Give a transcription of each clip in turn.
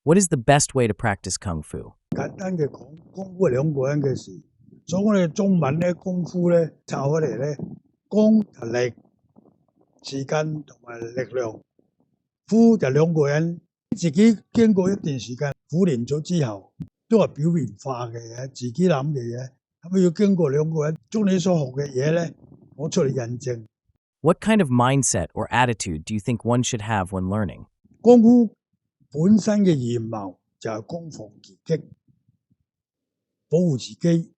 What is the best way to practice Kung Fu? 簡單嘅講，功夫係兩個人嘅事，所以我哋中文咧功夫咧抄開嚟咧，功就力、時間同埋力量，夫就兩個人自己經過一段時間苦練咗之後，都係表面化嘅嘢，自己諗嘅嘢，咁要經過兩個人將你所學嘅嘢咧攞出嚟印證。What kind of mindset or attitude do you think one should have when learning? 功夫本身嘅面貌就係攻防自擊，保護自己。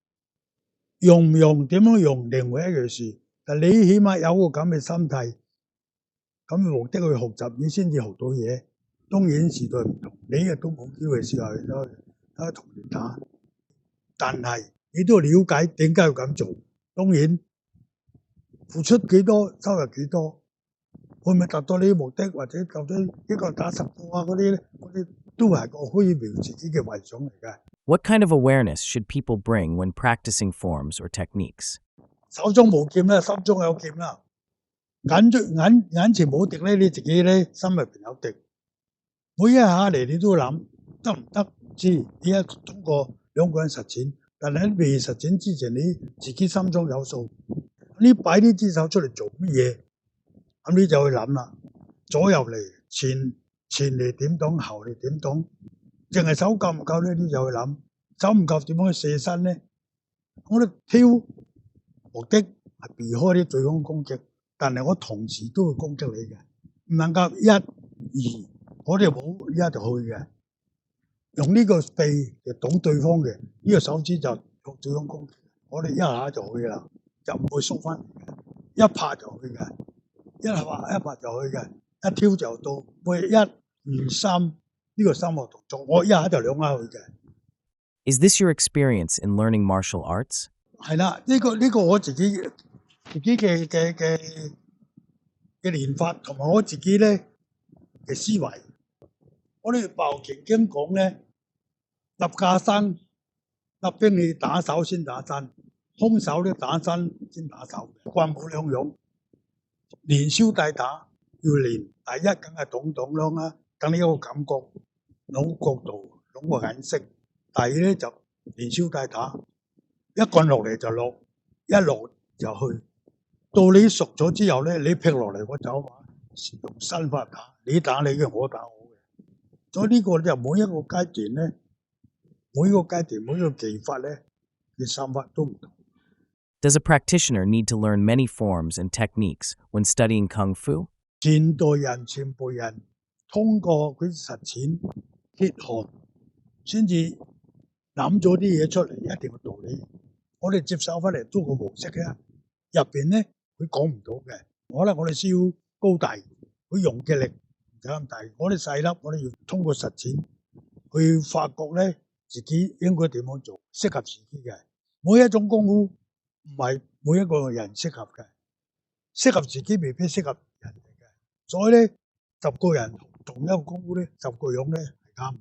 用唔用點樣用另外一樣事，但你起碼有個咁嘅心態，咁嘅目的去學習，你先至學到嘢。當然時代唔同，你亦都冇機會試下去同人打，但係你都要了解點解要咁做。當然付出幾多，收入幾多，會唔會達到你嘅目的，或者到咗一個打10個啊嗰啲咧，嗰啲都係個虛渺自己嘅幻想嚟嘅。What kind of awareness should people bring when practicing forms or techniques? 手中冇劍咧，心中有劍啦。眼前冇敵咧，你自己咧心入邊有敵。每一下嚟你都諗得唔得唔知，你一通過兩個人實踐，但係喺未實踐之前，你自己心中有數。你擺呢支手出嚟做乜嘢？咁你就去諗啦。左右嚟，前嚟點擋，後嚟點擋。淨係手夠唔夠咧？你就去諗，手唔夠點樣去射身咧？我哋挑目的係避開啲對方攻擊，但係我同時都會攻擊你嘅，唔能夠一二，我哋冇一就去嘅。用呢個臂就擋對方嘅，呢個手指就向對方攻擊，我哋一下就去啦，就唔會縮翻嚟嘅，一拍就去嘅，一拍就去嘅，一挑就到，喂1、2、3。呢個3個動作，我一下就兩下去嘅。Is this your experience in learning martial arts? 係啦，呢個我自己嘅練法，同埋我自己咧嘅思維。我哋《爆拳經》講咧，立架生、立兵器打手先打身，空手咧打身先打手，棍冇兩樣。連消帶打要練，第一梗係懂啷啦。等你有個感覺，攞角度，攞個眼色。第二咧就連消帶打，一棍落嚟就落，一落就去。到你熟咗之後咧，你劈落嚟我走馬，用身法打，你打你嘅，我打我嘅。所以呢個就每一個階段咧，每一個階段每一個技法咧嘅心法都唔同。Does a practitioner need to learn many forms and techniques when studying Kung Fu? 前輩人。通過佢實踐血汗，先至諗咗啲嘢出嚟，一定嘅道理。我哋接受翻嚟都個模式嘅，入邊咧佢講唔到嘅。可能我哋需要高大，佢用嘅力唔使咁大。我哋細粒，我哋要通過實踐去發覺咧自己應該點樣做，適合自己嘅。每一種功夫唔係每一個人適合嘅，適合自己未必適合人哋嘅。所以咧，10個人同一個功夫咧，10個樣咧係啱。